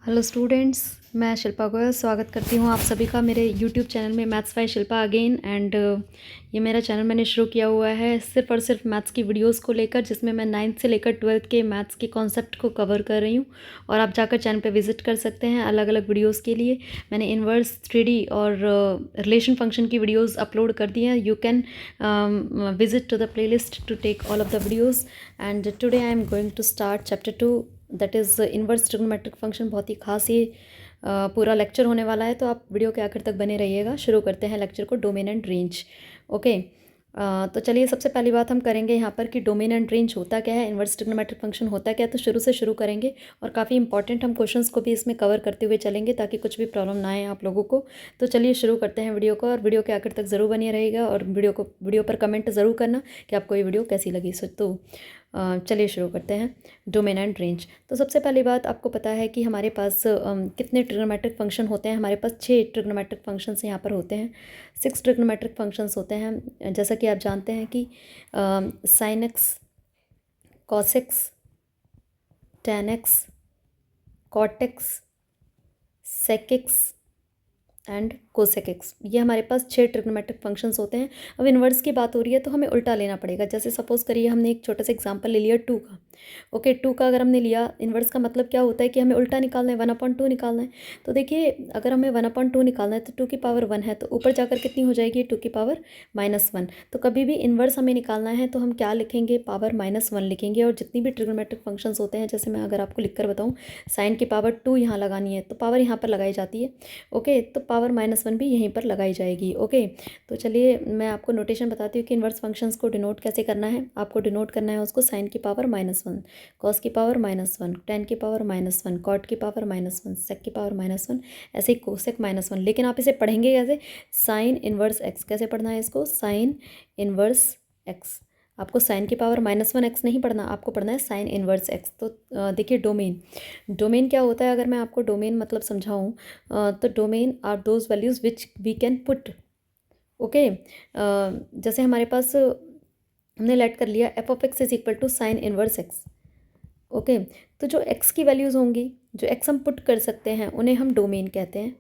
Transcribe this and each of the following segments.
Hello students, मैं शिल्पा गोयल स्वागत करती हूँ आप सभी का मेरे यूट्यूब चैनल में maths by Shilpa again. And ये मेरा चैनल मैंने शुरू किया हुआ है सिर्फ और सिर्फ मैथ्स की वीडियोस को लेकर, जिसमें मैं 9th से लेकर 12th के मैथ्स के कॉन्सेप्ट को कवर कर रही हूँ। और आप जाकर चैनल पे विजिट कर सकते हैं अलग अलग वीडियोज़ के लिए। मैंने इन्वर्स, 3D और रिलेशन फंक्शन की वीडियोज़ अपलोड कर दी हैं। You can visit to the playlist to take all of the videos. And today I am going to start chapter 2, that is inverse trigonometric function. बहुत ही खास ये पूरा लेक्चर होने वाला है, तो आप वीडियो के आखिर तक बने रहिएगा। शुरू करते हैं लेक्चर को, डोमेन एंड रेंज। ओके, तो चलिए सबसे पहली बात हम करेंगे यहाँ पर कि डोमेन एंड रेंज होता क्या है, इन्वर्स ट्रिग्नोमेट्रिक फंक्शन होता क्या है। तो शुरू से शुरू करेंगे और काफ़ी इंपॉर्टेंट हम क्वेश्चंस को भी इसमें कवर करते हुए चलेंगे, ताकि कुछ भी प्रॉब्लम ना आए आप लोगों को। तो चलिए शुरू करते हैं वीडियो को, और वीडियो के आखिर तक ज़रूर बनिए रहेगा, और वीडियो पर कमेंट ज़रूर करना कि आपको ये वीडियो कैसी लगी। तो चलिए शुरू करते हैं डोमेन एंड रेंज। तो सबसे पहली बात, आपको पता है कि हमारे पास कितने ट्रिग्नोमेट्रिक फंक्शन होते हैं। हमारे पास 6 ट्रिग्नोमेट्रिक फंक्शंस यहाँ पर होते हैं, 6 ट्रिग्नोमेट्रिक फंक्शंस होते हैं। जैसा कि आप जानते हैं कि sine x, cos x, tan x, cot x, sec x and cosec x, ये हमारे पास 6 ट्रिग्नोमेट्रिक फंक्शंस होते हैं। अब इन्वर्स की बात हो रही है तो हमें उल्टा लेना पड़ेगा। जैसे सपोज करिए हमने एक छोटा सा एग्जांपल ले लिया 2 का। ओके, 2 का अगर हमने लिया, इन्वर्स का मतलब क्या होता है कि हमें उल्टा निकालना है, 1/2 निकालना है। तो देखिए, अगर हमें 1/2 निकालना है तो 2 की पावर 1 है, तो ऊपर जाकर कितनी हो जाएगी, 2 की पावर -1। तो कभी भी इन्वर्स हमें निकालना है तो हम क्या लिखेंगे, पावर -1 लिखेंगे। और जितनी भी ट्रिग्नोमेट्रिक फंक्शंस होते हैं, जैसे मैं अगर आपको लिख कर बताऊँ, साइन की पावर 2 यहाँ लगानी है तो पावर यहाँ पर लगाई जाती है। ओके, तो पावर -1 भी यहीं पर लगाई जाएगी। ओके, तो चलिए मैं आपको नोटेशन बताती हूँ कि इन्वर्स फंक्शंस को डिनोट कैसे करना है। आपको डिनोट करना है उसको साइन की पावर -1, कॉस की पावर -1, टेन की पावर -1, कॉट की पावर -1, सेक की पावर -1, ऐसे ही कोसेक -1। लेकिन आप इसे पढ़ेंगे कैसे, साइन इन्वर्स एक्स। कैसे पढ़ना है इसको, साइन इन्वर्स एक्स। आपको साइन की पावर -1 एक्स नहीं पढ़ना, आपको पढ़ना है साइन इन्वर्स एक्स। तो देखिए, डोमेन क्या होता है, अगर मैं आपको डोमेन मतलब समझाऊँ, तो domain are those values which we can put. Okay, जैसे हमारे पास हमने लेट कर लिया f of x is equal to sine inverse x. Okay, तो जो एक्स की वैल्यूज़ होंगी, जो एक्स हम पुट कर सकते हैं, उन्हें हम डोमेन कहते हैं।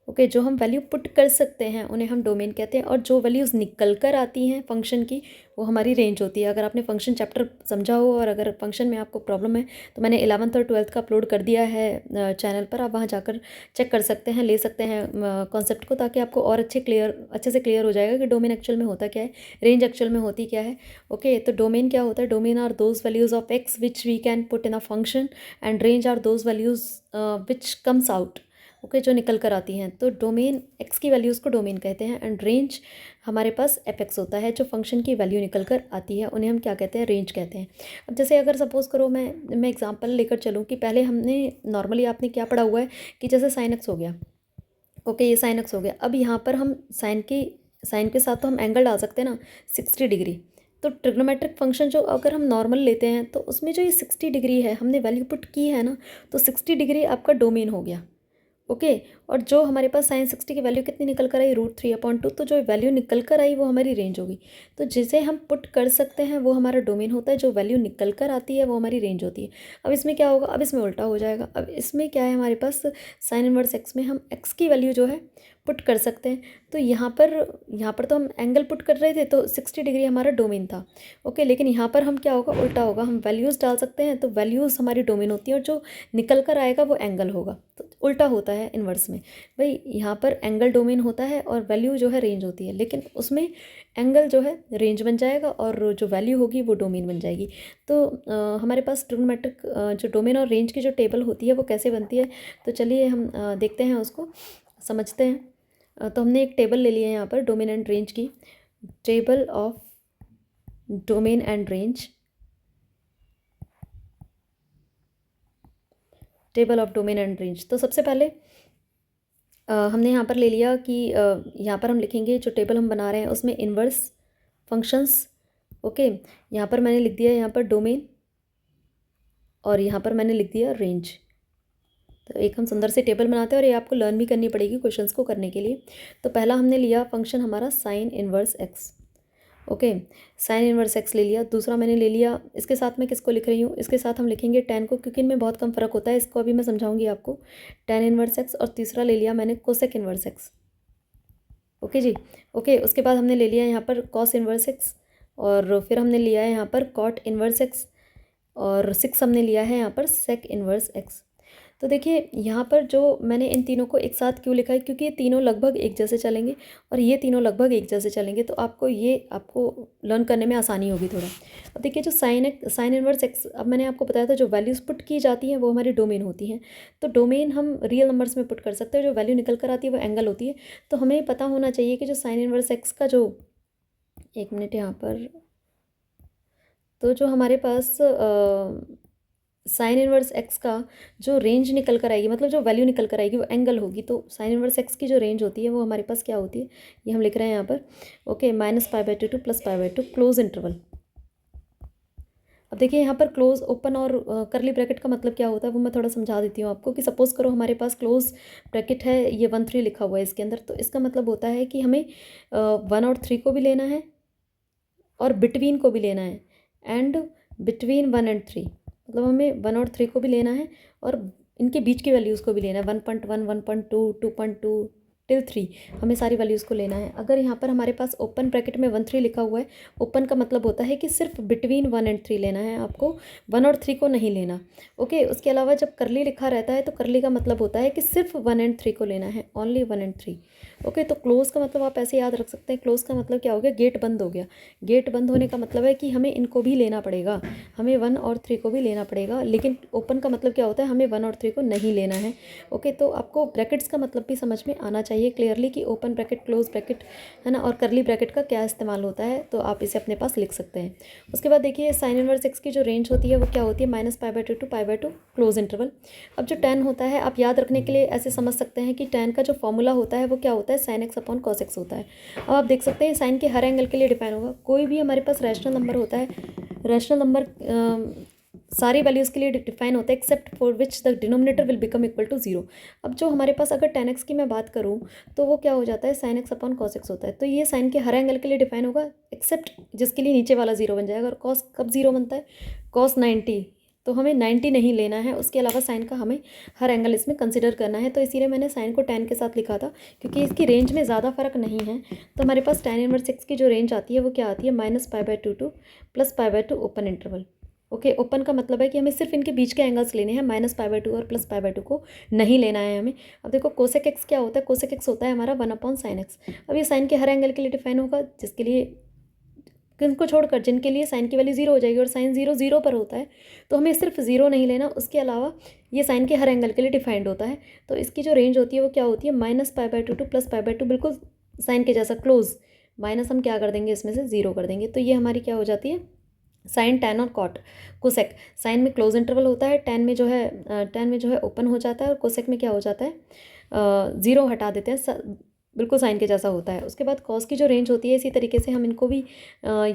ओके, जो हम वैल्यू पुट कर सकते हैं उन्हें हम डोमेन कहते हैं, और जो वैल्यूज़ निकल कर आती हैं फंक्शन की, वो हमारी रेंज होती है। अगर आपने फंक्शन चैप्टर समझा हो, और अगर फंक्शन में आपको प्रॉब्लम है, तो मैंने 11th और 12th का अपलोड कर दिया है चैनल पर। आप वहाँ जाकर चेक कर सकते हैं, ले सकते हैं कॉन्सेप्ट को, ताकि आपको और अच्छे से क्लियर हो जाएगा कि डोमेन एक्चुअल में होता क्या है, रेंज एक्चुअल में होती क्या है। ओके, तो डोमेन क्या होता है, domain are those values of x which we can put in a function, and range are those values which comes out. Okay, जो निकल कर आती हैं। तो डोमेन एक्स की वैल्यूज़ को डोमेन कहते हैं, एंड रेंज हमारे पास एफ एक्स होता है। जो फंक्शन की वैल्यू निकल कर आती है उन्हें हम क्या कहते हैं, रेंज कहते हैं। अब जैसे अगर सपोज़ करो मैं एग्जांपल लेकर चलूँ कि पहले हमने नॉर्मली आपने क्या पढ़ा हुआ है कि जैसे साइन एक्स हो गया। ओके, ये साइन एक्स हो गया। अब यहाँ पर हम साइन के साथ तो हम एंगल डाल सकते हैं ना, 60 डिग्री। तो ट्रिग्नोमेट्रिक फंक्शन जो अगर हम नॉर्मल लेते हैं, तो उसमें जो ये 60 डिग्री है, हमने वैल्यू पुट की है ना, तो 60 डिग्री आपका डोमेन हो गया। ओके, और जो हमारे पास साइन 60 की वैल्यू कितनी निकल कर आई, √3/2। तो जो वैल्यू निकल कर आई वो हमारी रेंज होगी। तो जिसे हम पुट कर सकते हैं वो हमारा डोमेन होता है, जो वैल्यू निकल कर आती है वो हमारी रेंज होती है। अब इसमें क्या होगा, अब इसमें उल्टा हो जाएगा। अब इसमें क्या है, हमारे पास साइन इनवर्स एक्स में हम एक्स की वैल्यू जो है पुट कर सकते हैं। तो यहाँ पर तो हम एंगल पुट कर रहे थे, तो 60 डिग्री हमारा डोमेन था। ओके, लेकिन यहाँ पर हम क्या होगा, उल्टा होगा। हम वैल्यूज़ डाल सकते हैं, तो वैल्यूज़ हमारी डोमेन होती है, और जो निकल कर आएगा वो एंगल होगा। तो उल्टा होता है इन्वर्स में। भाई, यहाँ पर एंगल डोमेन होता है और वैल्यू जो है रेंज होती है, लेकिन उसमें एंगल जो है रेंज बन जाएगा, और जो वैल्यू होगी वो डोमेन बन जाएगी। तो हमारे पास ट्रिग्नोमेट्रिक जो डोमेन और रेंज की जो टेबल होती है वो कैसे बनती है, तो चलिए हम देखते हैं, उसको समझते हैं। तो हमने एक टेबल ले लिया है यहाँ पर डोमेन एंड रेंज की, table of domain and range, table of domain and range. तो सबसे पहले हमने यहाँ पर ले लिया कि यहाँ पर हम लिखेंगे, जो टेबल हम बना रहे हैं उसमें इन्वर्स फंक्शंस। ओके, यहाँ पर मैंने लिख दिया, यहाँ पर डोमेन, और यहाँ पर मैंने लिख दिया रेंज। तो एक हम सुंदर से टेबल बनाते हैं, और ये आपको लर्न भी करनी पड़ेगी क्वेश्चंस को करने के लिए। तो पहला हमने लिया फंक्शन हमारा sign inverse x. Okay, sign inverse x ले लिया। दूसरा मैंने ले लिया, इसके साथ मैं किसको लिख रही हूँ, इसके साथ हम लिखेंगे टेन को, क्योंकि इनमें बहुत कम फ़र्क होता है, इसको अभी मैं समझाऊंगी आपको। टेन इनवर्स एक्स, और तीसरा ले लिया मैंने कोसेक इनवर्स एक्स। ओके जी। ओके, उसके बाद हमने ले लिया यहाँ पर कॉस इनवर्स एक्स, और फिर हमने लिया है यहाँ पर कॉट इनवर्स एक्स, और 6 हमने लिया है यहाँ पर सेक इनवर्स एक्स। तो देखिए यहाँ पर जो मैंने इन तीनों को एक साथ क्यों लिखा है, क्योंकि ये तीनों लगभग एक जैसे चलेंगे और ये तीनों लगभग एक जैसे चलेंगे, तो आपको लर्न करने में आसानी होगी थोड़ा। अब देखिए जो साइन इनवर्स एक्स, अब मैंने आपको बताया था जो वैल्यूज़ पुट की जाती हैं वो हमारी डोमेन होती हैं। तो डोमेन हम रियल नंबर्स में पुट कर सकते हैं, जो वैल्यू निकल कर आती है वो एंगल होती है। तो हमें पता होना चाहिए कि जो साइन इनवर्स एक्स का जो, एक मिनट यहाँ पर, तो जो हमारे पास साइन इनवर्स एक्स का जो रेंज निकल कर आएगी, मतलब जो वैल्यू निकल कर आएगी वो एंगल होगी। तो साइन इनवर्स एक्स की जो रेंज होती है वो हमारे पास क्या होती है, ये हम लिख रहे हैं यहाँ पर। Okay, -π/2 to +π/2 close interval. अब देखिए यहाँ पर क्लोज, ओपन और करली ब्रैकेट का मतलब क्या होता है वो मैं थोड़ा समझा देती हूँ आपको। कि सपोज़ करो हमारे पास क्लोज ब्रैकेट है, ये 1 3 लिखा हुआ है इसके अंदर, तो इसका मतलब होता है कि हमें 1 और 3 को भी लेना है और बिटवीन को भी लेना है, एंड बिटवीन 1 and 3, मतलब हमें 1 और 3 को भी लेना है और इनके बीच की वैल्यूज़ को भी लेना है, 1.1 1.2 2.2 टिल 3, हमें सारी वैल्यूज़ को लेना है। अगर यहाँ पर हमारे पास ओपन ब्रैकेट में 1 3 लिखा हुआ है, ओपन का मतलब होता है कि सिर्फ बिटवीन 1 and 3 लेना है आपको, 1 और 3 को नहीं लेना। ओके, उसके अलावा जब करली लिखा रहता है तो करली का मतलब होता है कि सिर्फ 1 and 3 को लेना है, ओनली 1 and 3। ओके, तो क्लोज का मतलब आप ऐसे याद रख सकते हैं, क्लोज का मतलब क्या हो गया, गेट बंद हो गया। गेट बंद होने का मतलब है कि हमें इनको भी लेना पड़ेगा, हमें 1 और 3 को भी लेना पड़ेगा, लेकिन ओपन का मतलब क्या होता है, हमें 1 और 3 को नहीं लेना है। ओके, तो आपको ब्रैकेट्स का मतलब भी समझ में आना चाहिए क्लियरली कि ओपन ब्रैकेट, क्लोज ब्रैकेट है ना, और करली ब्रैकेट का क्या इस्तेमाल होता है, तो आप इसे अपने पास लिख सकते हैं। उसके बाद देखिए साइन इनवर्स एक्स की जो रेंज होती है वो क्या होती है, -π/2 to π/2 क्लोज इंटरवल। अब जो tan होता है, आप याद रखने के लिए ऐसे समझ सकते हैं कि tan का जो फॉर्मूला होता है वो क्या होता है, sin x upon cos x होता है। अब आप देख सकते हैं साइन के हर एंगल के लिए डिफाइन होगा। कोई भी हमारे पास रैशनल नंबर होता है, रैशनल नंबर सारी वैल्यूज़ के लिए डिफाइन होता है, except for which the denominator will become equal to 0। अब जो हमारे पास अगर tan x की मैं बात करूँ तो वो क्या हो जाता है, sin x upon cos x होता है। तो ये साइन के हर एंगल के लिए डिफाइन होगा, एक्सेप्ट जिसके लिए नीचे वाला 0 बन जाएगा। और cos कब 0 बनता है, cos 90, तो हमें 90 नहीं लेना है, उसके अलावा साइन का हमें हर एंगल इसमें कंसिडर करना है। तो इसीलिए मैंने साइन को tan के साथ लिखा था, क्योंकि इसकी रेंज में ज़्यादा फर्क नहीं है। तो हमारे पास tan इनवर्स x की जो रेंज आती है वो क्या आती है, -π/2 to +π/2 open interval. Okay, open का मतलब है कि हमें सिर्फ इनके बीच के एंगल्स लेने हैं, -π/2 और +π/2 को नहीं लेना है हमें। अब देखो कोसेक एक्स क्या होता है, कोसेक एक्स होता है हमारा 1/sin x। अब ये साइन के हर एंगल के लिए डिफाइन होगा, जिसके लिए, किनको छोड़कर, जिनके लिए साइन की वैल्यू 0 हो जाएगी, और साइन 0 0 पर होता है, तो हमें सिर्फ 0 नहीं लेना, उसके अलावा ये साइन के हर एंगल के लिए डिफाइंड होता है। तो इसकी जो रेंज होती है वो क्या होती है, -π/2 to +π/2, बिल्कुल साइन के जैसा क्लोज, माइनस हम क्या कर देंगे, इसमें से 0 कर देंगे। तो ये हमारी क्या हो जाती है, साइन, टैन और कॉट। कोसेक, साइन में क्लोज इंटरवल होता है, टैन में जो है ओपन हो जाता है, और कोसेक में क्या हो जाता है, 0 हटा देते हैं, बिल्कुल साइन के जैसा होता है। उसके बाद कॉस की जो रेंज होती है, इसी तरीके से हम इनको भी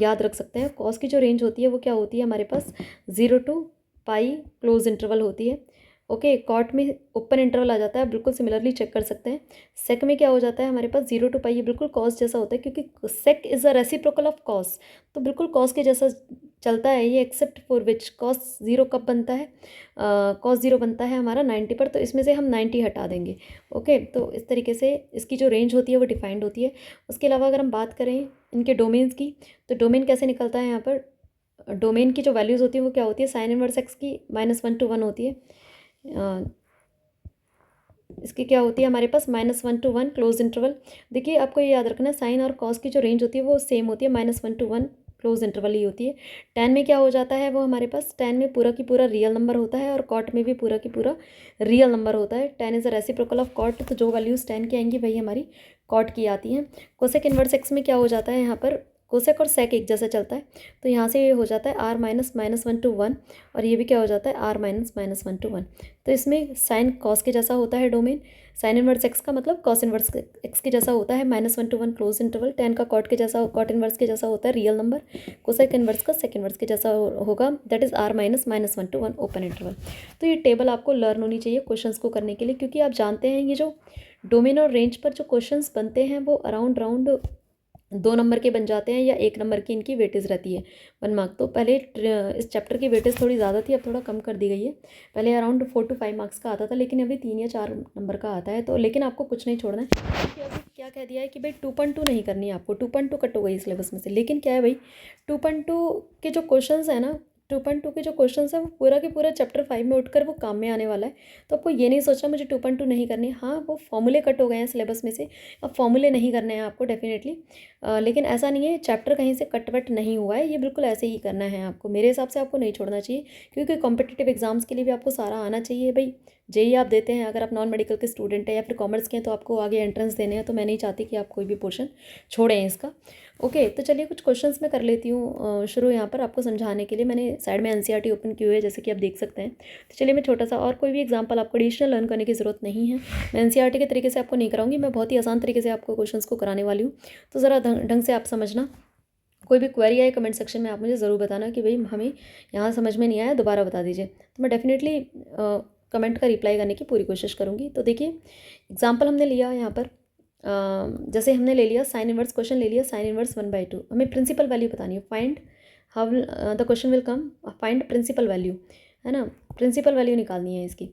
याद रख सकते हैं। कॉस की जो रेंज होती है वो क्या होती है हमारे पास, 0 to π क्लोज इंटरवल होती है। ओके, कॉट में ओपन इंटरवल आ जाता है, बिल्कुल सिमिलरली चेक कर सकते हैं। सेक में क्या हो जाता है हमारे पास, 0 to π, ये बिल्कुल कॉस जैसा होता है, क्योंकि sec is a reciprocal of cos, तो बिल्कुल कॉस के जैसा चलता है ये, एक्सेप्ट फॉर विच कॉस 0 कब बनता है, कॉस 0 बनता है हमारा 90 पर, तो इसमें से हम 90 हटा देंगे। ओके, तो इस तरीके से इसकी जो रेंज होती है वो डिफाइंड होती है। उसके अलावा अगर हम बात करें इनके डोमेन्स की, तो डोमेन कैसे निकलता है यहाँ पर, डोमेन की जो वैल्यूज़ होती है वो क्या होती है, साइन इनवर्स एक्स की -1 to 1 होती है, इसकी क्या होती है हमारे पास, -1 to 1 क्लोज इंटरवल। देखिए आपको ये याद रखना है, साइन और कॉस की जो रेंज होती है वो सेम होती है, -1 to 1 क्लोज इंटरवल ही होती है। टैन में क्या हो जाता है वो हमारे पास, टैन में पूरा की पूरा रियल नंबर होता है, और कॉट में भी पूरा की पूरा रियल नंबर होता है। Tan is a reciprocal of cot, तो जो वैल्यूज़ टैन की आएंगी वही हमारी कॉट की आती हैं। कोसेक इनवर्स एक्स में क्या हो जाता है यहाँ पर, कोसेक और सेक एक जैसा चलता है, तो यहाँ से ये हो जाता है r -1 to 1, और ये भी क्या हो जाता है r -1 to 1। तो इसमें साइन कॉस के जैसा होता है डोमेन, साइन इनवर्स एक्स का मतलब कॉस इनवर्स एक्स के जैसा होता है, -1 to 1 क्लोज इंटरवल। टैन का कॉट के जैसा, कॉट इनवर्स के जैसा होता है रियल नंबर, कोसेक इनवर्स का सेक इनवर्स के जैसा होगा, that is r -1 to 1 open interval. तो ये टेबल आपको लर्न होनी चाहिए क्वेश्चंस को करने के लिए, क्योंकि आप जानते हैं ये जो डोमेन और रेंज पर जो क्वेश्चंस बनते हैं वो अराउंड 2 नंबर के बन जाते हैं या 1 नंबर की इनकी वेटेज रहती है 1 मार्क। तो पहले इस चैप्टर की वेटेज थोड़ी ज़्यादा थी, अब थोड़ा कम कर दी गई है। पहले अराउंड 4 to 5 मार्क्स का आता था, लेकिन अभी 3 या 4 नंबर का आता है। तो लेकिन आपको कुछ नहीं छोड़ना है, क्योंकि अभी क्या कह दिया है कि भाई 2.2 नहीं करनी है आपको, 2.2 कट हो गई सिलेबस में से। लेकिन क्या है भाई, 2.2 के जो क्वेश्चन है ना, 2.2 के जो क्वेश्चन है वो पूरा के पूरा चैप्टर 5 में उठकर वो काम में आने वाला है। तो आपको ये नहीं सोचना मुझे 2.2 नहीं करनी है। हाँ, वो फॉर्मूले कट हो गए हैं सिलेबस में से, अब फॉर्मूले नहीं करने हैं आपको डेफिनेटली। लेकिन ऐसा नहीं है चैप्टर कहीं से कट वट नहीं हुआ है, ये बिल्कुल ऐसे ही करना है आपको। मेरे हिसाब से आपको नहीं छोड़ना चाहिए, क्योंकि कॉम्पिटिटिव एग्जाम्स के लिए भी आपको सारा आना चाहिए भाई। जेई आप देते हैं, अगर आप नॉन मेडिकल के स्टूडेंट हैं या फिर कॉमर्स के हैं, तो आपको आगे एंट्रेंस देने हैं। तो मैं नहीं चाहती कि आप कोई भी पोर्शन छोड़ें इसका। ओके, तो चलिए कुछ क्वेश्चंस मैं कर लेती हूँ शुरू। यहाँ पर आपको समझाने के लिए मैंने साइड में एनसीईआरटी ओपन की हुई है, जैसे कि आप देख सकते हैं। तो चलिए मैं छोटा सा, और कोई भी एग्जाम्पल आपको एडिशनल लर्न करने की ज़रूरत नहीं है। मैं एनसीईआरटी के तरीके से आपको नहीं कराऊंगी, मैं बहुत ही आसान तरीके से आपको क्वेश्चंस को कराने वाली हूँ। तो ज़रा ढंग से आप समझना। कोई भी क्वेरी आए कमेंट सेक्शन में आप मुझे ज़रूर बताना कि भाई हमें यहाँ समझ में नहीं आया, दोबारा बता दीजिए। तो मैं डेफिनेटली कमेंट का रिप्लाई करने की पूरी कोशिश करूँगी। तो देखिए एग्जाम्पल हमने लिया यहाँ पर, जैसे हमने ले लिया साइन इनवर्स, क्वेश्चन ले लिया साइन इनवर्स 1/2। हमें प्रिंसिपल वैल्यू बतानी है, find how the question will come, find principal value, है ना। प्रिंसिपल वैल्यू निकालनी है इसकी।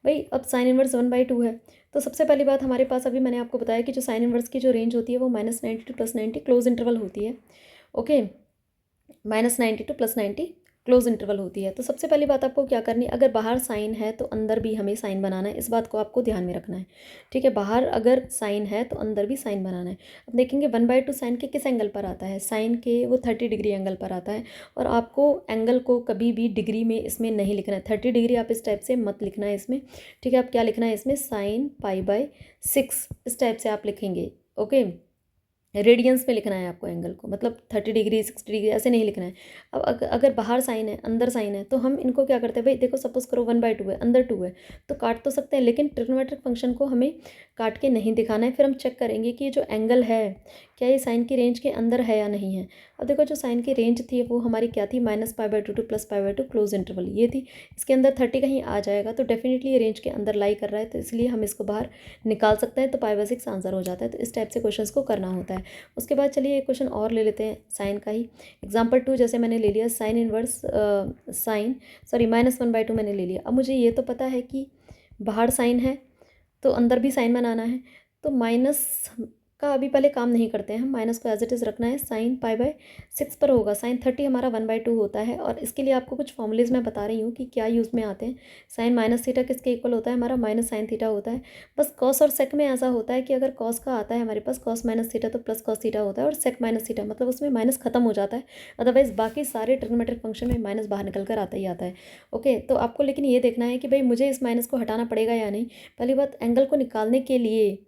भाई अब साइन इनवर्स 1/2 है, तो सबसे पहली बात हमारे पास, अभी मैंने आपको बताया कि जो साइन इनवर्स की जो रेंज होती है वो -90 to +90 क्लोज इंटरवल होती है। ओके, -90 to +90 क्लोज इंटरवल होती है। तो सबसे पहली बात आपको क्या करनी है, अगर बाहर साइन है तो अंदर भी हमें साइन बनाना है, इस बात को आपको ध्यान में रखना है। ठीक है, बाहर अगर साइन है तो अंदर भी साइन बनाना है। अब देखेंगे 1/2 साइन के किस एंगल पर आता है, साइन के वो 30 डिग्री एंगल पर आता है। और आपको एंगल को कभी भी डिग्री में इसमें नहीं लिखना है, 30 डिग्री आप इस टाइप से मत लिखना है इसमें। ठीक है, आप क्या लिखना है इसमें, sin π/6 इस टाइप से आप लिखेंगे। ओके, रेडियंस में लिखना है आपको एंगल को, मतलब 30 डिग्री 60 डिग्री ऐसे नहीं लिखना है। अब अगर बाहर साइन है अंदर साइन है, तो हम इनको क्या करते हैं भाई, देखो सपोज करो 1/2 है, अंदर 2 है, तो काट तो सकते हैं, लेकिन ट्रिग्नोमेट्रिक फंक्शन को हमें काट के नहीं दिखाना है। फिर हम चेक करेंगे कि ये जो एंगल है क्या ये साइन की रेंज के अंदर है या नहीं है। अब देखो जो साइन की रेंज थी वो हमारी क्या थी, -π/2 to +π/2 क्लोज इंटरवल ये थी। इसके अंदर 30 कहीं आ जाएगा तो डेफिनेटली ये रेंज के अंदर लाई कर रहा है, तो इसलिए हम इसको बाहर निकाल सकते हैं। तो π/6 आंसर हो जाता है। तो इस टाइप से क्वेश्चन को करना होता है। उसके बाद चलिए एक क्वेश्चन और ले लेते हैं साइन का ही। एग्जाम्पल 2 जैसे मैंने ले लिया साइन इनवर्स -1/2 मैंने ले लिया। अब मुझे ये तो पता है कि बाहर साइन है तो अंदर भी साइन बनाना है, तो माइनस का अभी पहले काम नहीं करते हैं हम, माइनस को एज इट इज़ रखना है। साइन π/6 पर होगा, साइन 30 हमारा 1/2 होता है। और इसके लिए आपको कुछ फॉर्मूलेज मैं बता रही हूँ कि क्या यूज़ में आते हैं। साइन -θ किसके इक्वल होता है, हमारा -sin θ होता है। बस कॉस और सेक में ऐसा होता है कि अगर कॉस का आता है हमारे पास cos -θ तो प्लस cos θ होता है, और सेक -θ मतलब उसमें माइनस खत्म हो जाता है। अदरवाइज बाकी सारे ट्रिग्नोमेट्रिक फंक्शन में माइनस बाहर निकल कर आता ही आता है। ओके, तो आपको लेकिन ये देखना है कि भाई मुझे इस माइनस को हटाना पड़ेगा या नहीं। पहली बात, एंगल को निकालने के लिए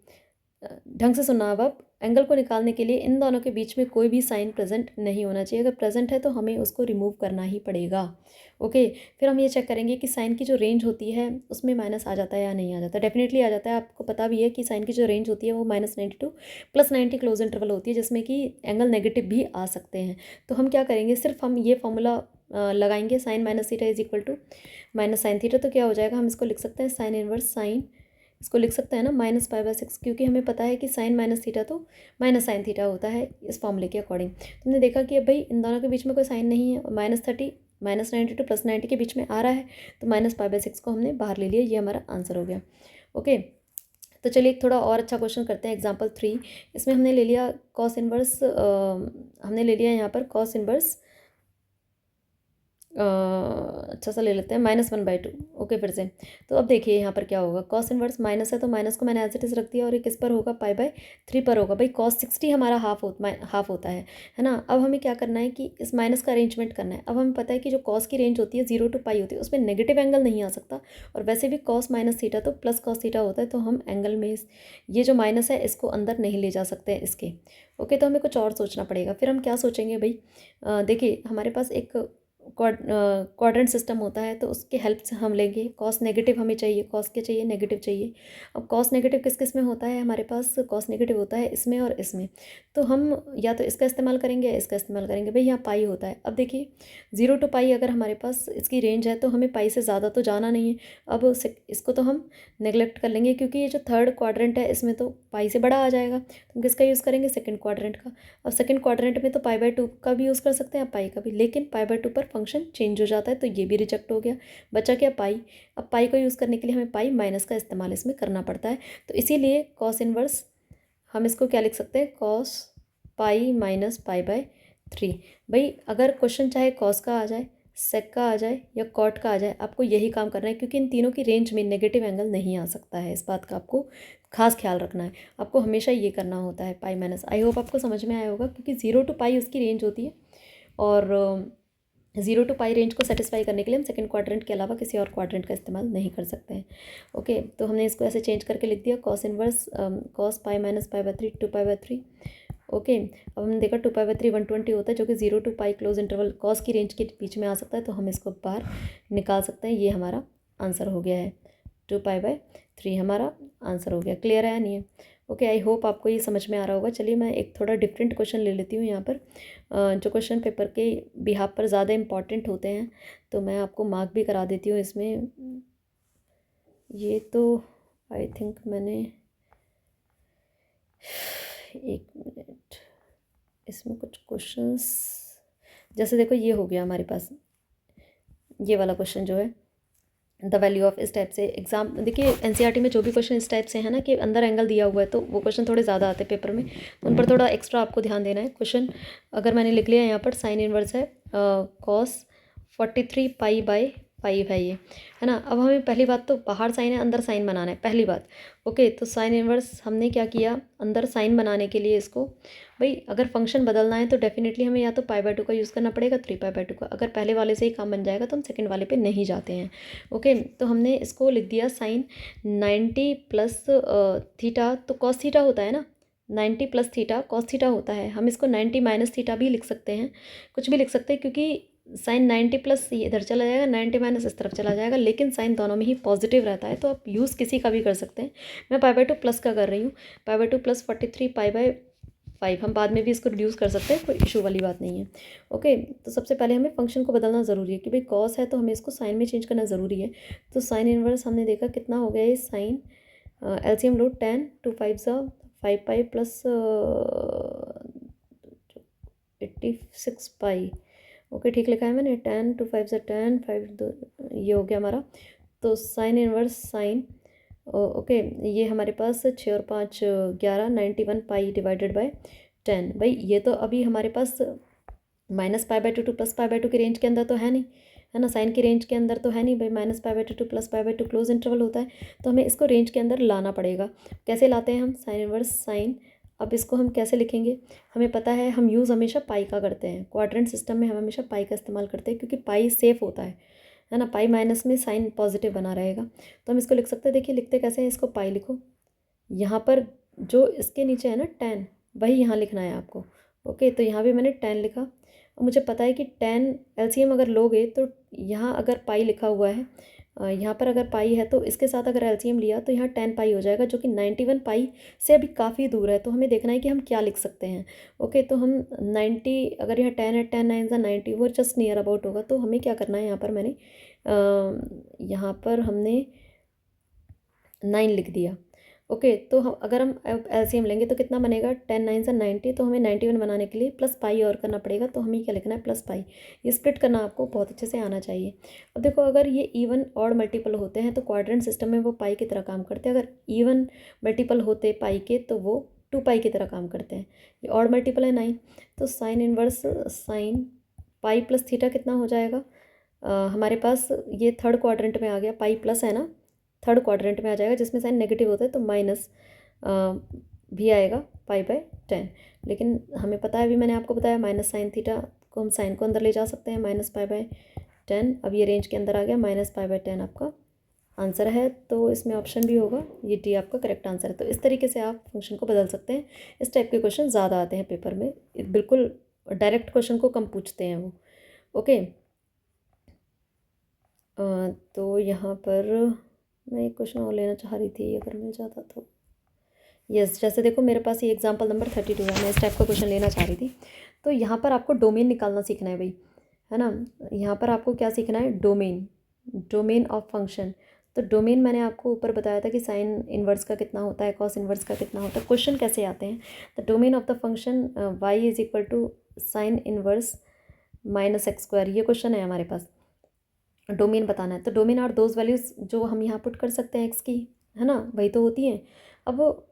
ढंग से सुनना। अब आप एंगल को निकालने के लिए इन दोनों के बीच में कोई भी साइन प्रेजेंट नहीं होना चाहिए। अगर प्रेजेंट है तो हमें उसको रिमूव करना ही पड़ेगा। ओके, फिर हम ये चेक करेंगे कि साइन की जो रेंज होती है उसमें माइनस आ जाता है या नहीं आ जाता। डेफिनेटली आ जाता है। आपको पता भी है कि साइन की जो रेंज होती है वो -90 to +90 क्लोज इंटरवल होती है, जिसमें कि एंगल नेगेटिव भी आ सकते हैं। तो हम क्या करेंगे, सिर्फ हम ये फॉर्मूला लगाएंगे, sine -θ is equal to -sin θ। तो क्या हो जाएगा, हम इसको लिख सकते हैं साइन इनवर्स साइन, इसको लिख सकते हैं ना -π/6, क्योंकि हमें पता है कि साइन -θ तो -sin θ होता है इस फॉर्मूले के अकॉर्डिंग। तुमने देखा कि अब भाई इन दोनों के बीच में कोई साइन नहीं है, -30 -90 to +90 के बीच में आ रहा है, तो -π/6 को हमने बाहर ले लिया। ये हमारा आंसर हो गया। ओके, तो चलिए एक थोड़ा और अच्छा क्वेश्चन करते हैं। एग्जाम्पल 3, इसमें हमने ले लिया कॉस इनवर्स, हमने ले लिया यहाँ पर कॉस इनवर्स, अच्छा सा ले लेते हैं -1/2। ओके, फिर से तो अब देखिए यहाँ पर क्या होगा, कॉस इनवर्स माइनस है तो माइनस को मैंने एज इट इज़ रख दिया, और ये किस पर होगा, π/3 पर होगा। भाई cos 60 हमारा हाफ होता है ना। अब हमें क्या करना है कि इस माइनस का अरेंजमेंट करना है। अब हमें पता है कि जो कॉस की रेंज होती है 0 to π होती है, उसमें नेगेटिव एंगल नहीं आ सकता, और वैसे भी cos -θ तो प्लस cos θ होता है, तो हम एंगल में ये जो माइनस है इसको अंदर नहीं ले जा सकते हैं इसके। ओके, तो हमें कुछ और सोचना पड़ेगा। फिर हम क्या सोचेंगे भाई, देखिए हमारे पास एक क्वाड्रेंट सिस्टम होता है तो उसके हेल्प से हम लेंगे। कॉस नेगेटिव हमें चाहिए, कॉस क्या चाहिए, नेगेटिव चाहिए। अब कॉस नेगेटिव किस किस में होता है हमारे पास, कॉस नेगेटिव होता है इसमें और इसमें। तो हम या तो इसका इस्तेमाल करेंगे या इसका इस्तेमाल करेंगे। भाई यहाँ पाई होता है, अब देखिए 0 to पाई अगर हमारे पास इसकी रेंज है तो हमें पाई से ज़्यादा तो जाना नहीं है। अब इसको तो हम नेगलेक्ट कर लेंगे क्योंकि ये जो थर्ड क्वाड्रेंट है इसमें तो पाई से बड़ा आ जाएगा, तो हम किसका यूज़ करेंगे, सेकंड क्वाड्रेंट का। अब सेकंड क्वाड्रेंट में तो पाई/2 का भी यूज़ कर सकते हैं, पाई का भी, लेकिन पाई/2 पर फंक्शन चेंज हो जाता है तो ये भी रिजेक्ट हो गया। बचा क्या, पाई। अब पाई को यूज़ करने के लिए हमें पाई माइनस का इस्तेमाल इसमें करना पड़ता है। तो इसीलिए कॉस इनवर्स हम इसको क्या लिख सकते हैं, कॉस पाई माइनस पाई/3। भाई अगर क्वेश्चन चाहे कॉस का आ जाए, सेक का आ जाए या कॉट का आ जाए, आपको यही काम करना है क्योंकि इन तीनों की रेंज में नेगेटिव एंगल नहीं आ सकता है। इस बात का आपको खास ख्याल रखना है, आपको हमेशा ये करना होता है पाई माइनस। आई होप आपको समझ में आया होगा क्योंकि 0 to पाई उसकी रेंज होती है और 0 to पाई रेंज को सेटिस्फाई करने के लिए हम सेकंड क्वाड्रेंट के अलावा किसी और क्वाड्रेंट का इस्तेमाल नहीं कर सकते हैं। ओके, तो हमने इसको ऐसे चेंज करके लिख दिया, cos inverse cos pi minus पाई/3 2 पाई/3। ओके, अब हमने देखा 2 पाई/3 120 होता है जो कि 0 to pi close interval cos की रेंज के बीच में आ सकता है, तो हम इसको बाहर निकाल सकते हैं। ये हमारा आंसर हो गया है, 2 पाई/3 हमारा आंसर हो गया। क्लियर है या नहीं है? ओके, आई होप आपको ये समझ में आ रहा होगा। चलिए मैं एक थोड़ा डिफरेंट क्वेश्चन ले लेती हूँ यहाँ पर, जो क्वेश्चन पेपर के बिहाफ पर ज़्यादा इंपॉर्टेंट होते हैं, तो मैं आपको मार्क भी करा देती हूँ इसमें। ये तो आई थिंक मैंने, एक मिनट, इसमें कुछ क्वेश्चंस, जैसे देखो ये हो गया हमारे पास, ये वाला क्वेश्चन जो है द वैल्यू ऑफ, इस टाइप से एग्जाम, देखिए एनसीईआरटी में जो भी क्वेश्चन इस टाइप से है ना कि अंदर एंगल दिया हुआ है तो वो क्वेश्चन थोड़े ज़्यादा आते हैं पेपर में, तो उन पर थोड़ा एक्स्ट्रा आपको ध्यान देना है। क्वेश्चन अगर मैंने लिख लिया यहाँ पर, साइन इनवर्स है कॉस 43 पाई/5 है ये, है ना। अब हमें पहली बात तो बाहर साइन है, अंदर साइन बनाना है, पहली बात। ओके, तो साइन इनवर्स हमने क्या किया, अंदर साइन बनाने के लिए इसको, भाई अगर फंक्शन बदलना है तो डेफिनेटली हमें या तो पाई/2 का यूज़ करना पड़ेगा, 3 पाई/2 का। अगर पहले वाले से ही काम बन जाएगा तो हम सेकंड वाले पे नहीं जाते हैं। ओके, तो हमने इसको लिख दिया साइन 90 प्लस थीटा, तो कॉस थीटा होता है ना, 90 प्लस थीटा कॉस थीटा होता है। हम इसको 90 माइनस थीटा भी लिख सकते हैं, कुछ भी लिख सकते हैं, क्योंकि साइन 90 प्लस इधर चला जाएगा, 90 माइनस इस तरफ चला जाएगा, लेकिन साइन दोनों में ही पॉजिटिव रहता है, तो आप यूज़ किसी का भी कर सकते हैं। मैं पाई/2 प्लस का कर रही हूँ, पाई/2 प्लस 43 पाई/5, हम बाद में भी इसको रिड्यूस कर सकते हैं, कोई इशू वाली बात नहीं है। ओके, तो सबसे पहले हमें फंक्शन को बदलना ज़रूरी है कि भाई कॉस है तो हमें इसको साइन में चेंज करना ज़रूरी है। तो साइन इनवर्स हमने देखा कितना हो गया ये साइन, एलसीएम लो 10, 2 5 5 पाई प्लस 86 पाई। ओके, ठीक लिखा है मैंने, 10 2 5 10 5 2, ये हो गया हमारा। तो साइन इनवर्स साइन, ओके, ये हमारे पास 6 और 5 11, 91 पाई डिवाइडेड बाय 10। भाई ये तो अभी हमारे पास माइनस पाई/2 टू प्लस पाई/2 की रेंज के अंदर तो है नहीं, है ना, साइन की रेंज के अंदर तो है नहीं भाई, माइनस पाई/2 टू प्लस पाई/2 क्लोज इंटरवल होता है, तो हमें इसको रेंज के अंदर लाना पड़ेगा। कैसे लाते हैं हम, साइन इनवर्स साइन, अब इसको हम कैसे लिखेंगे, हमें पता है हम यूज़ हमेशा पाई का करते हैं, क्वाड्रेंट सिस्टम में हम हमेशा पाई का इस्तेमाल करते हैं क्योंकि पाई सेफ होता है ना, पाई माइनस में साइन पॉजिटिव बना रहेगा। तो हम इसको लिख सकते हैं, देखिए लिखते कैसे हैं, इसको पाई लिखो, यहाँ पर जो इसके नीचे है ना 10, वही यहाँ लिखना है आपको। ओके, तो यहाँ भी मैंने 10 लिखा, और मुझे पता है कि 10 एलसीएम अगर लोगे तो यहाँ अगर पाई लिखा हुआ है, यहाँ पर अगर पाई है तो इसके साथ अगर एलसीएम लिया तो यहाँ 10 पाई हो जाएगा, जो कि 91 पाई से अभी काफ़ी दूर है, तो हमें देखना है कि हम क्या लिख सकते हैं। ओके, तो हम 90, अगर यहाँ 10 है, 10 9 90, वो जस्ट नियर अबाउट होगा, तो हमें क्या करना है, यहाँ पर मैंने यहाँ पर हमने 9 लिख दिया। ओके, तो हम अगर हम एलसीएम लेंगे तो कितना बनेगा, 10 9 90, तो हमें 91 बनाने के लिए प्लस पाई और करना पड़ेगा, तो हमें क्या लिखना है, प्लस पाई। ये स्प्लिट करना आपको बहुत अच्छे से आना चाहिए। अब देखो अगर ये इवन ऑड मल्टीपल होते हैं तो क्वाड्रेंट सिस्टम में वो पाई की तरह काम करते हैं, अगर इवन मल्टीपल होते पाई के तो वो 2 पाई की तरह काम करते हैं। ये ऑड मल्टीपल है 9, तो sine inverse sine pi plus theta कितना हो जाएगा, हमारे पास ये थर्ड क्वाड्रेंट में आ गया, पाई प्लस है ना, थर्ड क्वाड्रेंट में आ जाएगा जिसमें साइन नेगेटिव होता है, तो माइनस भी आएगा पाई/10, लेकिन हमें पता है, अभी मैंने आपको बताया माइनस साइन थीटा को हम साइन को अंदर ले जा सकते हैं, माइनस पाई/10, अब ये रेंज के अंदर आ गया, माइनस पाई/10 आपका आंसर है, तो इसमें ऑप्शन भी होगा, ये डी आपका करेक्ट आंसर है। तो इस तरीके से आप फंक्शन को बदल सकते हैं। इस टाइप के क्वेश्चन ज़्यादा आते हैं पेपर में, बिल्कुल डायरेक्ट क्वेश्चन को कम पूछते हैं वो। ओके, तो यहाँ पर मैं एक क्वेश्चन और लेना चाह रही थी, अगर मिल जाता तो। यस, जैसे देखो मेरे पास ये एग्जांपल नंबर 32 है, मैं इस टाइप का क्वेश्चन लेना चाह रही थी। तो यहाँ पर आपको डोमेन निकालना सीखना है भाई, है ना। यहाँ पर आपको क्या सीखना है, डोमेन, डोमेन ऑफ फंक्शन। तो डोमेन मैंने आपको ऊपर बताया था कि साइन इन्वर्स का कितना होता है, कॉस इन्वर्स का कितना होता है। क्वेश्चन कैसे आते हैं, the domain of the function y is equal to sine inverse minus x square, ये क्वेश्चन है हमारे पास। डोमेन बताना है, तो डोमेन आर दोज वैल्यूज़ जो हम यहाँ पुट कर सकते हैं एक्स की, है ना, वही तो होती हैं। अब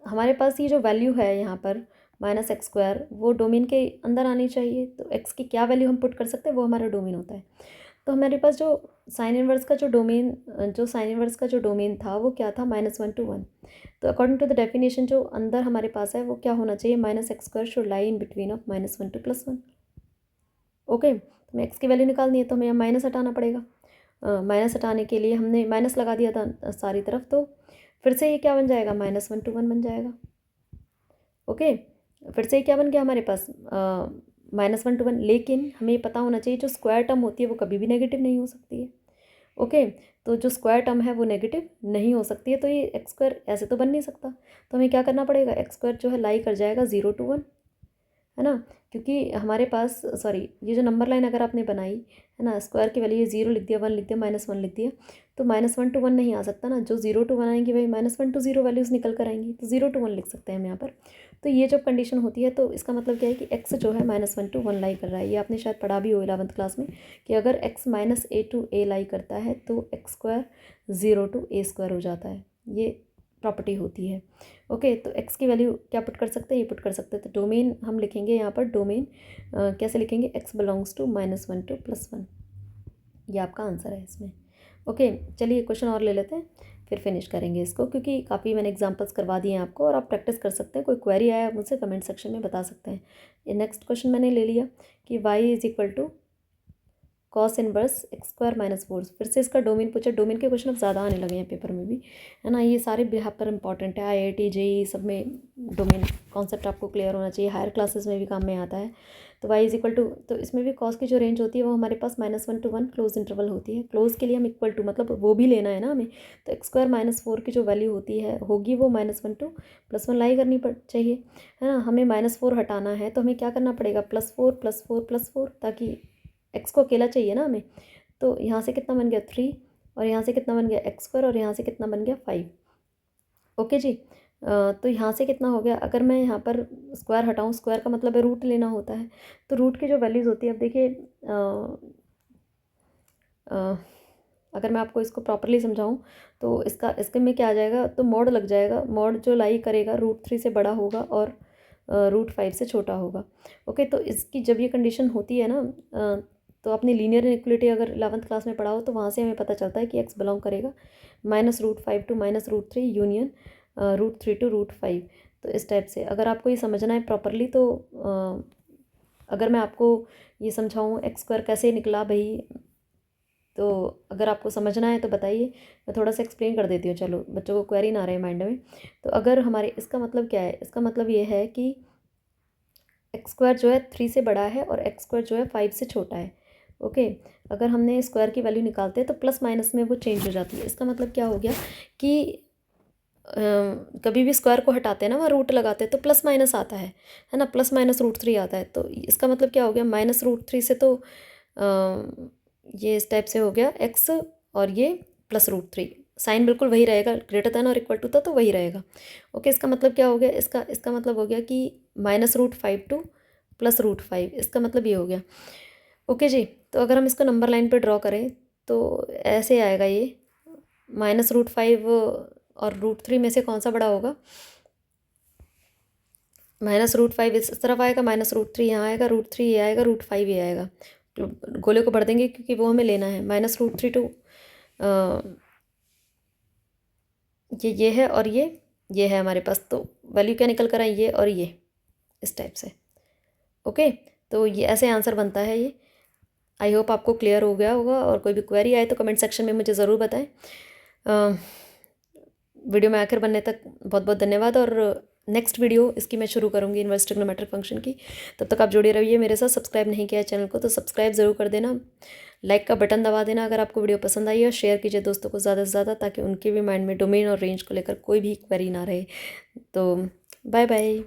हमारे पास ये जो वैल्यू है यहाँ पर माइनस एक्स स्क्वायर, वो डोमेन के अंदर आनी चाहिए। तो एक्स की क्या वैल्यू हम पुट कर सकते हैं, वो हमारा डोमेन होता है। तो हमारे पास जो साइन इनवर्स का जो डोमेन था वो क्या था, -1 to 1। तो अकॉर्डिंग टू द डेफिनेशन जो अंदर हमारे पास है वो क्या होना चाहिए, minus x square should lie in between of -1 to +1। Okay, तो हमें एक्स की वैल्यू निकालनी है, तो हमें यहाँ माइनस हटाना पड़ेगा। माइनस हटाने के लिए हमने माइनस लगा दिया था सारी तरफ, तो फिर से ये क्या बन जाएगा, -1 to 1 बन जाएगा। ओके, फिर से ये क्या बन गया हमारे पास, -1 to 1। लेकिन हमें ये पता होना चाहिए जो स्क्वायर टर्म होती है वो कभी भी नेगेटिव नहीं हो सकती है। ओके, तो जो स्क्वायर टर्म है वो नेगेटिव नहीं हो सकती है, तो ये एक्स स्क्वायर ऐसे तो बन नहीं सकता। तो हमें क्या करना पड़ेगा, एक्स स्क्वायर जो है लाई कर जाएगा 0 to 1, है ना। क्योंकि हमारे पास, सॉरी, ये जो नंबर लाइन अगर आपने बनाई है ना, स्क्वायर की वैल्यू 0 लिख दिया, 1 लिख दिया, -1 लिख दिया, तो -1 to 1 नहीं आ सकता ना। जो 0 to 1 आएंगी भाई -1 to 0 वैल्यूज़ निकल कर आएंगी, तो 0 to 1 लिख सकते हैं हम यहाँ पर। तो ये जब कंडीशन होती है तो इसका मतलब क्या है कि एक्स जो है -1 to 1 लाई कर रहा है। ये आपने शायद पढ़ा भी हो 11th क्लास में, कि अगर एक्स -a to a लाई करता है तो x square 0 to a square हो जाता है। ये प्रॉपर्टी होती है। ओके, तो एक्स की वैल्यू क्या पुट कर सकते हैं, ये पुट कर सकते हैं। तो डोमेन हम लिखेंगे यहाँ पर, डोमेन कैसे लिखेंगे, एक्स बिलोंग्स टू -1 to +1। ये आपका आंसर है इसमें। ओके, चलिए क्वेश्चन और ले लेते हैं, फिर फिनिश करेंगे इसको, क्योंकि काफ़ी मैंने एग्जांपल्स करवा दिए हैं आपको और आप प्रैक्टिस कर सकते हैं। कोई क्वेरी आया आप मुझसे कमेंट सेक्शन में बता सकते हैं। ये नेक्स्ट क्वेश्चन मैंने ले लिया कि y is equal to cos inverse x square -4। फिर से इसका डोमेन पूछा। डोमेन के क्वेश्चन अब ज़्यादा आने लगे हैं पेपर में भी, है ना। ये सारे यहाँ पर इंपॉर्टेंट है, IIT JEE सब में डोमेन कॉन्सेप्ट आपको क्लियर होना चाहिए, हायर क्लासेस में भी काम में आता है। तो y इज इक्वल टू, तो इसमें भी कॉस की जो रेंज होती है वो हमारे पास -1 to 1 क्लोज इंटरवल होती है। क्लोज के लिए हम इक्वल टू मतलब वो भी लेना है ना हमें। तो एक्स स्क्वायर -4 की जो वैल्यू होती है होगी वो -1 to +1 लाई करनी चाहिए, है ना। हमें -4 हटाना है तो हमें क्या करना पड़ेगा, +4 +4 +4, ताकि एक्स को अकेला चाहिए ना हमें। तो यहाँ से कितना बन गया 3, और यहाँ से कितना बन गया एक्स स्क्वायर, और यहाँ से कितना बन गया 5। ओके जी, तो यहाँ से कितना हो गया, अगर मैं यहाँ पर स्क्वायर हटाऊँ, स्क्वायर का मतलब है रूट लेना होता है। तो रूट की जो वैल्यूज़ होती है, अब देखिए अगर मैं आपको इसको प्रॉपरली समझाऊँ तो इसके में क्या आ जाएगा, तो मॉड लग जाएगा। मॉड जो लाई करेगा √3 से बड़ा होगा और √5 से छोटा होगा। ओके, तो इसकी जब ये कंडीशन होती है ना, तो आपने लीनियर इनइक्वालिटी अगर 11th क्लास में पढ़ा हो तो वहाँ से हमें पता चलता है कि एक्स बिलोंग करेगा -√5 to -√3 यूनियन √3 to √5। तो इस टाइप से अगर आपको ये समझना है प्रॉपरली, तो अगर मैं आपको ये समझाऊँ एक्स स्क्वायर कैसे निकला भाई, तो अगर आपको समझना है तो बताइए, मैं थोड़ा सा एक्सप्लेन कर देती हूँ। चलो, बच्चों को क्वेरी ना रहे माइंड में। तो अगर हमारे, इसका मतलब क्या है, इसका मतलब ये है कि एक्स स्क्वायर जो है 3 से बड़ा है और एक्स स्क्वायर जो है 5 से छोटा है। ओके, अगर हमने स्क्वायर की वैल्यू निकालते हैं तो प्लस माइनस में वो चेंज हो जाती है। इसका मतलब क्या हो गया कि कभी भी स्क्वायर को हटाते हैं ना, वहाँ रूट लगाते हैं तो प्लस माइनस आता है ना, +- √3 आता है। तो इसका मतलब क्या हो गया, -√3 से तो ये इस टाइप से हो गया एक्स, और ये +√3, साइन बिल्कुल वही रहेगा, ग्रेटर देन और इक्वल टू था तो वही रहेगा। ओके, इसका मतलब क्या हो गया, इसका मतलब हो गया कि -√5 to +√5, इसका मतलब ये हो गया। ओके जी, तो अगर हम इसको नंबर लाइन पे ड्रॉ करें तो ऐसे आएगा ये, -√5 और √3 में से कौन सा बड़ा होगा, -√5 इस तरफ आएगा, -√3 यहाँ आएगा, √3 ये आएगा, √5 ये आएगा। तो गोले को भर देंगे क्योंकि वो हमें लेना है। -√3 to ये है, और ये है हमारे पास। तो वैल्यू क्या निकल कर आई, ये और ये, इस टाइप से। ओके, तो ये ऐसे आंसर बनता है ये। आई होप आपको क्लियर हो गया होगा, और कोई भी क्वेरी आए तो कमेंट सेक्शन में मुझे ज़रूर बताएं। वीडियो में आखिर बनने तक बहुत बहुत धन्यवाद, और नेक्स्ट वीडियो इसकी मैं शुरू करूँगी इन्वर्स ट्रिग्नोमेट्रिक फंक्शन की। तब तक आप जुड़े रहिए मेरे साथ। सब्सक्राइब नहीं किया है चैनल को तो सब्सक्राइब ज़रूर कर देना, लाइक का बटन दबा देना अगर आपको वीडियो पसंद आई है, शेयर कीजिए दोस्तों को ज़्यादा से ज़्यादा, ताकि उनके भी माइंड में डोमेन और रेंज को लेकर कोई भी क्वेरी ना रहे। तो बाय बाय।